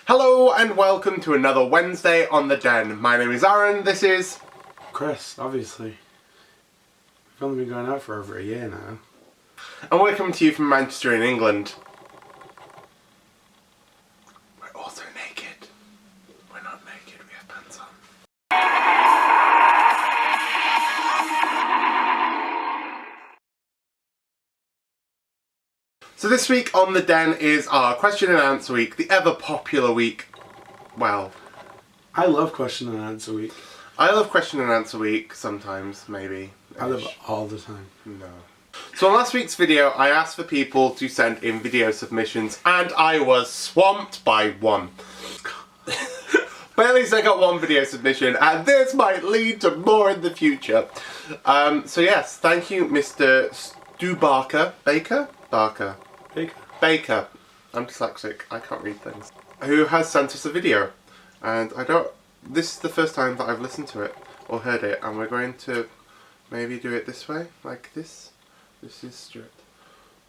Hello and welcome to another Wednesday on the Den. My name is Aaron, this is... Chris, obviously. We've only been going out for over a year now. And we're coming to you from Manchester in England. We're also naked. We're not naked, we have pants on. So this week on the Den is our question and answer week, the ever popular week. Well, I love question and answer week. I love question and answer week sometimes, maybe. I love it all the time. No. So in last week's video, I asked for people to send in video submissions, and I was swamped by one. But at least I got one video submission, and this might lead to more in the future. So yes, thank you, Mr. Stu Barker. Baker? Barker. Baker. I'm dyslexic, I can't read things. Who has sent us a video. And this is the first time that I've listened to it, or heard it, and we're going to maybe do it this way, like this. This is Stuart.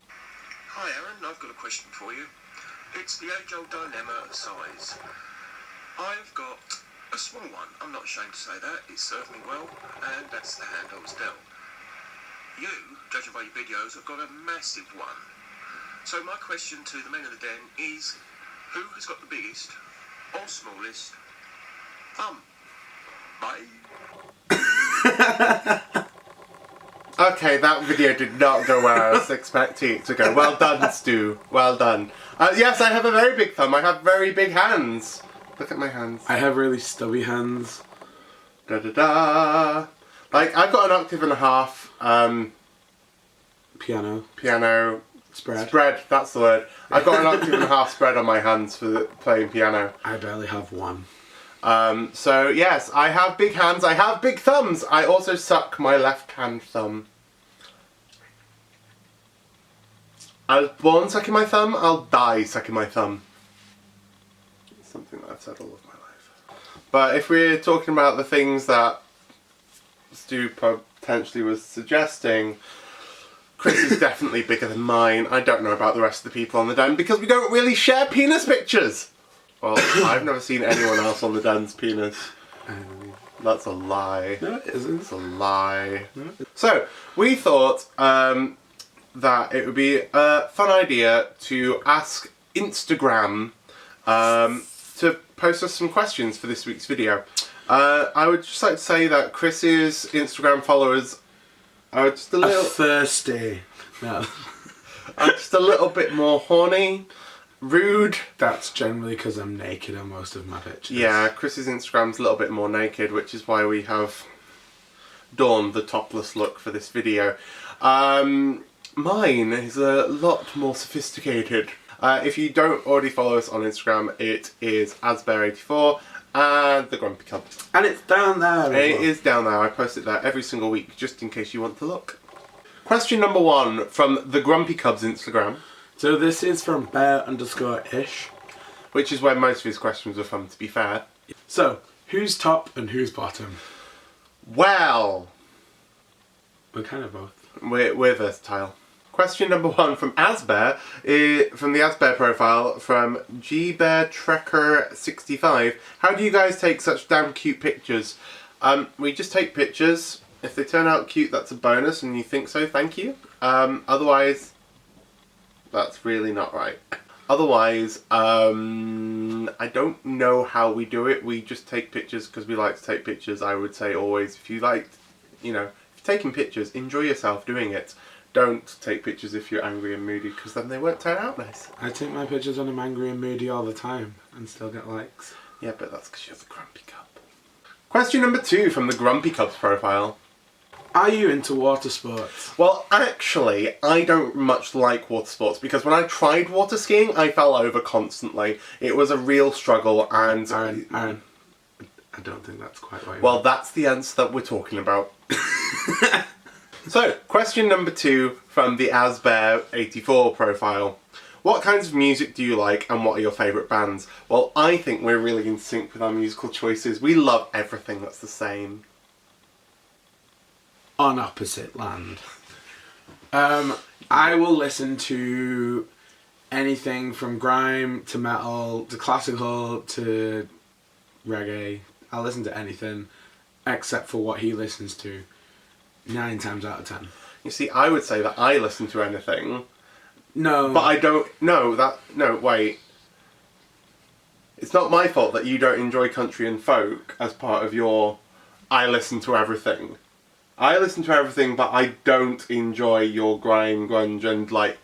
Hi Aaron, I've got a question for you. It's the age-old dilemma of size. I've got a small one, I'm not ashamed to say that, it served me well, and that's the hand I was dealt. You, judging by your videos, have got a massive one. So my question to the men of the Den is, who has got the biggest, or smallest, thumb? Bye. Okay, that video did not go where I was expecting it to go. Well done, Stu. Well done. Yes, I have a very big thumb. I have very big hands. Look at my hands. I have really stubby hands. Da da da. Like, I've got an octave and a half. Piano. Spread, that's the word. I've got an octave and a half spread on my hands for playing piano. I barely have one. So yes, I have big hands, I have big thumbs. I also suck my left hand thumb. I was born sucking my thumb, I'll die sucking my thumb. It's something that I've said all of my life. But if we're talking about the things that Stu potentially was suggesting, Chris is definitely bigger than mine. I don't know about the rest of the people on the Den because we don't really share penis pictures. Well, I've never seen anyone else on the Den's penis. That's a lie. No, it isn't. It's a lie. No. So, we thought that it would be a fun idea to ask Instagram to post us some questions for this week's video. I would just like to say that Chris's Instagram followers are just a little... thirsty. No. are just a little bit more horny. Rude. That's generally because I'm naked on most of my pictures. Yeah, Chris's Instagram's a little bit more naked, which is why we have donned the topless look for this video. Mine is a lot more sophisticated. If you don't already follow us on Instagram, it is asbear84 and thegrumpycub. And it's down there. It is down there. I post it there every single week, just in case you want to look. Question number 1 from thegrumpycub's Instagram. So this is from bear_ish. Which is where most of his questions are from, to be fair. So, who's top and who's bottom? Well, We're kind of both. we're versatile. Question number 1 from Asbear, from the Asbear profile, from gbeartrekker65. How do you guys take such damn cute pictures? We just take pictures. If they turn out cute, that's a bonus, and you think so, thank you. Otherwise... that's really not right. Otherwise, I don't know how we do it. We just take pictures because we like to take pictures. I would say always, if you like, if you're taking pictures, enjoy yourself doing it. Don't take pictures if you're angry and moody because then they won't turn out nice. I take my pictures when I'm angry and moody all the time and still get likes. Yeah, but that's because you're the Grumpy Cub. Question number 2 from the Grumpy Cub's profile. Are you into water sports? Well, actually, I don't much like water sports because when I tried water skiing, I fell over constantly. It was a real struggle and... Aaron, I don't think that's quite right. Well, that's the answer that we're talking about. So, question number 2 from the Asbear84 profile. What kinds of music do you like and what are your favourite bands? Well, I think we're really in sync with our musical choices. We love everything that's the same. On opposite land. I will listen to anything from grime to metal to classical to reggae. I listen to anything except for what he listens to 9 times out of 10. You see, I would say that I listen to anything. No. But I don't... No, wait. It's not my fault that you don't enjoy country and folk as part of your I listen to everything. I listen to everything, but I don't enjoy your grime, grunge, and, like,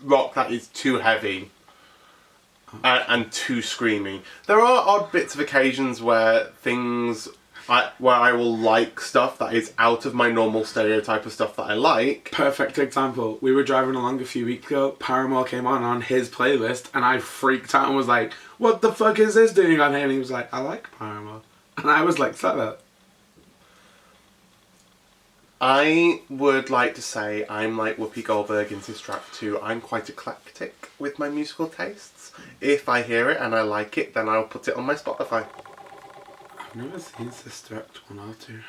rock that is too heavy and too screamy. There are odd bits of occasions where where I will like stuff that is out of my normal stereotype of stuff that I like. Perfect example. We were driving along a few weeks ago. Paramore came on his playlist, and I freaked out and was like, "What the fuck is this doing on here?" And he was like, "I like Paramore," and I was like, "Fuck that." I would like to say I'm like Whoopi Goldberg in Sister Act 2. I'm quite eclectic with my musical tastes. If I hear it and I like it, then I'll put it on my Spotify. I've never seen Sister Act 1 or 2.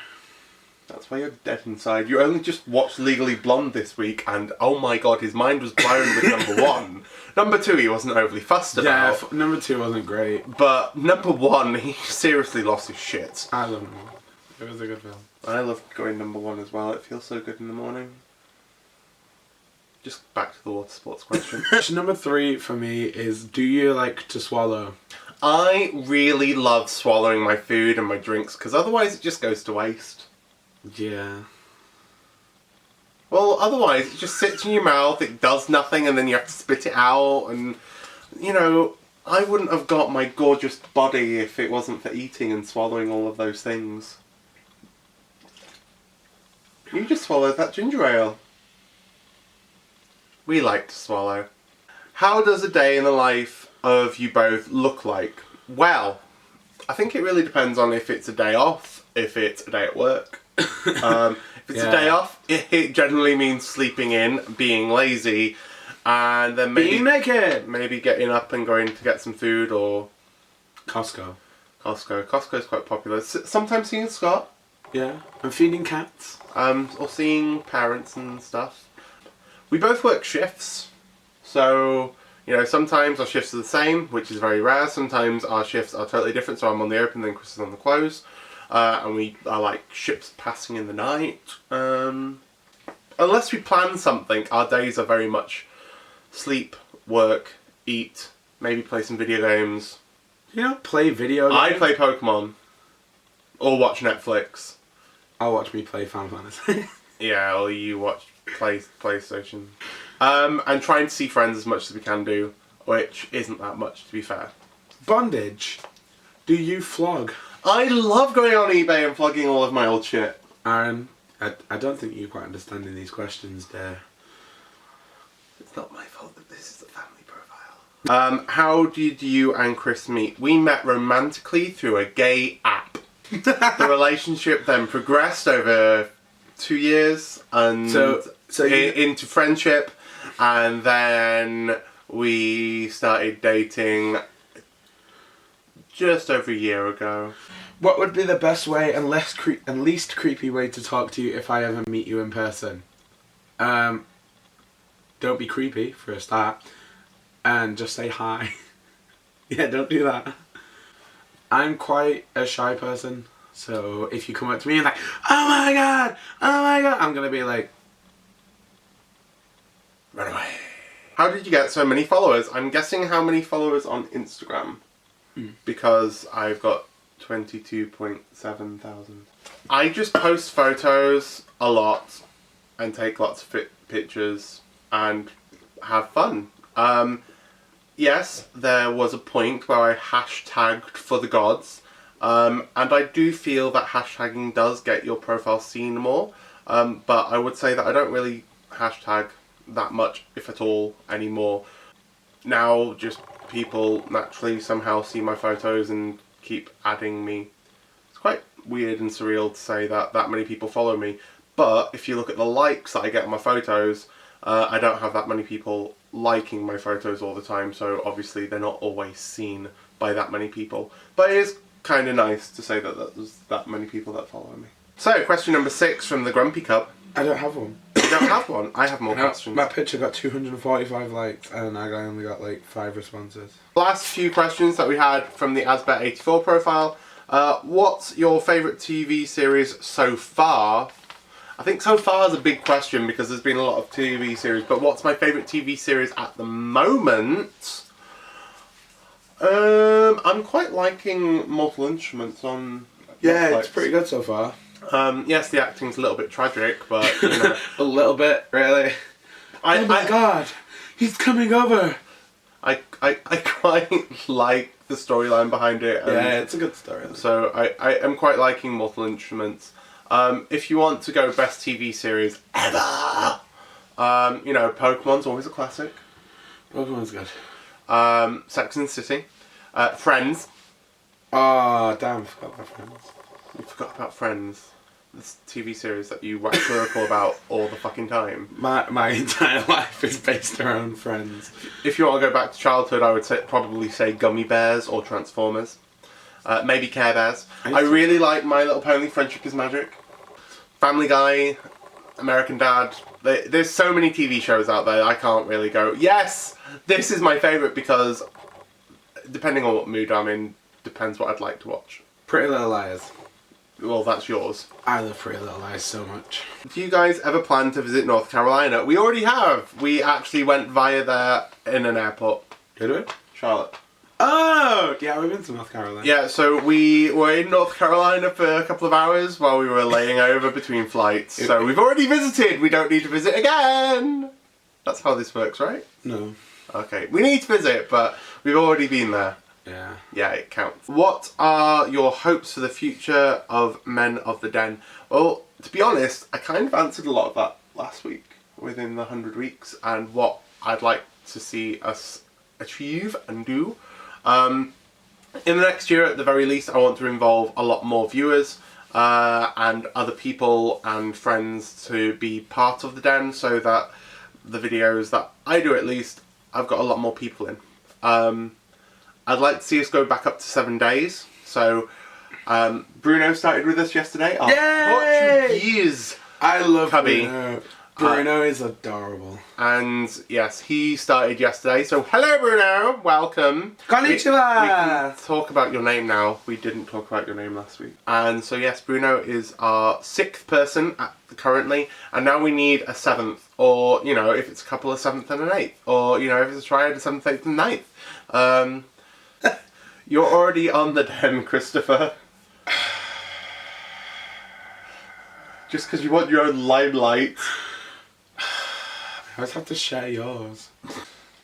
That's why you're dead inside. You only just watched Legally Blonde this week, and oh my god, his mind was blown with number 1. Number 2 he wasn't overly fussed about. Yeah, number 2 wasn't great. But number 1, he seriously lost his shit. I love number 1. It was a good film. I love going number 1 as well. It feels so good in the morning. Just back to the water sports question. Number 3 for me is, do you like to swallow? I really love swallowing my food and my drinks, because otherwise it just goes to waste. Yeah. Well, otherwise it just sits in your mouth, it does nothing, and then you have to spit it out, and, you know, I wouldn't have got my gorgeous body if it wasn't for eating and swallowing all of those things. You just swallowed that ginger ale. We like to swallow. How does a day in the life of you both look like? Well, I think it really depends on if it's a day off, if it's a day at work. If it's a day off, it generally means sleeping in, being lazy, and then maybe being naked. Maybe getting up and going to get some food or Costco. Costco's quite popular. Sometimes seeing Scott. Yeah, and feeding cats. Or seeing parents and stuff. We both work shifts, so, you know, sometimes our shifts are the same, which is very rare. Sometimes our shifts are totally different, so I'm on the open, then Chris is on the close. And we are like ships passing in the night. Unless we plan something, our days are very much sleep, work, eat, maybe play some video games. You know, play video games? I play Pokemon. Or watch Netflix. I'll watch me play Final Fantasy. Yeah, or you watch PlayStation. And trying to see friends as much as we can do, which isn't that much, to be fair. Bondage. Do you flog? I love going on eBay and flogging all of my old shit. Aaron, I don't think you're quite understanding these questions there. It's not my fault that this is a family profile. How did you and Chris meet? We met romantically through a gay app. The relationship then progressed over 2 years and into friendship, and then we started dating just over a year ago. What would be the best way and least creepy way to talk to you if I ever meet you in person? Don't be creepy for a start, and just say hi. Yeah, don't do that. I'm quite a shy person, so if you come up to me and like, oh my god, I'm gonna be like, run away. How did you get so many followers? I'm guessing how many followers on Instagram, because I've got 22.7 thousand. I just post photos a lot and take lots of pictures and have fun. Yes, there was a point where I hashtagged for the gods, and I do feel that hashtagging does get your profile seen more, but I would say that I don't really hashtag that much, if at all, anymore. Now, just people naturally somehow see my photos and keep adding me. It's quite weird and surreal to say that that many people follow me, but if you look at the likes that I get on my photos, I don't have that many people liking my photos all the time, so obviously they're not always seen by that many people. But it is kind of nice to say that there's that many people that follow me. So, question number 6 from the Grumpy Cub. I don't have one. don't have one. I have more questions. My picture got 245 likes and I only got like 5 responses. Last few questions that we had from the Asbet84 profile. What's your favourite TV series so far? I think so far is a big question because there's been a lot of TV series, but what's my favourite TV series at the moment? I'm quite liking Mortal Instruments on Yeah, Netflix. it's pretty good so far. Yes, the acting's a little bit tragic, but you know. A little bit, really. Oh my god, he's coming over. I quite like the storyline behind it. And yeah, it's a good story. so I am quite liking Mortal Instruments. If you want to go best TV series ever, you know, Pokemon's always a classic. Pokemon's good. Sex and the City. Friends. Oh, damn, I forgot about Friends. You forgot about Friends. This TV series that you wax lyrical about all the fucking time. My entire life is based around Friends. If you want to go back to childhood, I would probably say Gummy Bears or Transformers. Maybe Care Bears. I really like My Little Pony, Friendship is Magic. Family Guy, American Dad. There's so many TV shows out there, I can't really go, yes, this is my favourite, because depending on what mood I'm in, depends what I'd like to watch. Pretty Little Liars. Well, that's yours. I love Pretty Little Liars so much. Do you guys ever plan to visit North Carolina? We already have. We actually went via there in an airport. Did we? Charlotte. Oh! Yeah, we've been to North Carolina. Yeah, so we were in North Carolina for a couple of hours while we were laying over between flights. So we've already visited. We don't need to visit again. That's how this works, right? No. Okay. We need to visit, but we've already been there. Yeah. Yeah, it counts. What are your hopes for the future of Men of the Den? Well, to be honest, I kind of answered a lot of that last week within the 100 weeks and what I'd like to see us achieve and do. In the next year, at the very least, I want to involve a lot more viewers and other people and friends to be part of the Den so that the videos that I do, at least, I've got a lot more people in. I'd like to see us go back up to 7 days. So, Bruno started with us yesterday. Our Yay! Portuguese I love cubby. Bruno. Bruno is adorable. And yes, he started yesterday. So, hello Bruno, welcome. Konnichiwa! We can talk about your name now. We didn't talk about your name last week. And so yes, Bruno is our 6th person currently. And now we need a 7th. Or, you know, if it's a couple, a 7th and an 8th. Or, you know, if it's a triad, a 7th, 8th and 9th. You're already on the Den, Christopher. Just because you want your own limelight. I always have to share yours.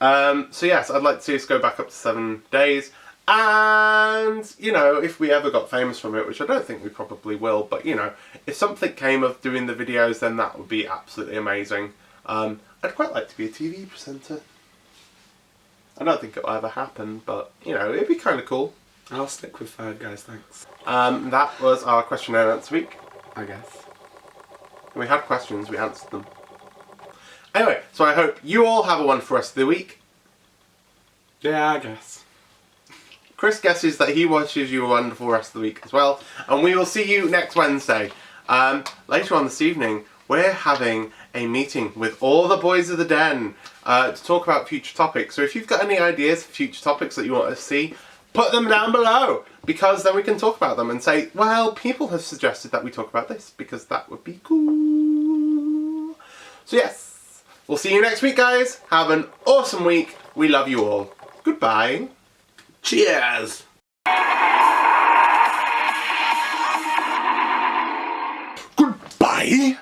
So yes, I'd like to see us go back up to 7 days. And, you know, if we ever got famous from it, which I don't think we probably will, but, you know, if something came of doing the videos, then that would be absolutely amazing. I'd quite like to be a TV presenter. I don't think it'll ever happen, but, you know, it'd be kind of cool. I'll stick with 5 guys, thanks. That was our question and answer week. I guess. We had questions, we answered them. Anyway, so I hope you all have a wonderful rest of the week. Yeah, I guess. Chris guesses that he wishes you a wonderful rest of the week as well. And we will see you next Wednesday. Later on this evening, we're having a meeting with all the boys of the Den to talk about future topics. So if you've got any ideas for future topics that you want to see, put them down below, because then we can talk about them and say, well, people have suggested that we talk about this, because that would be cool. So yes, we'll see you next week, guys. Have an awesome week. We love you all. Goodbye. Cheers! Goodbye.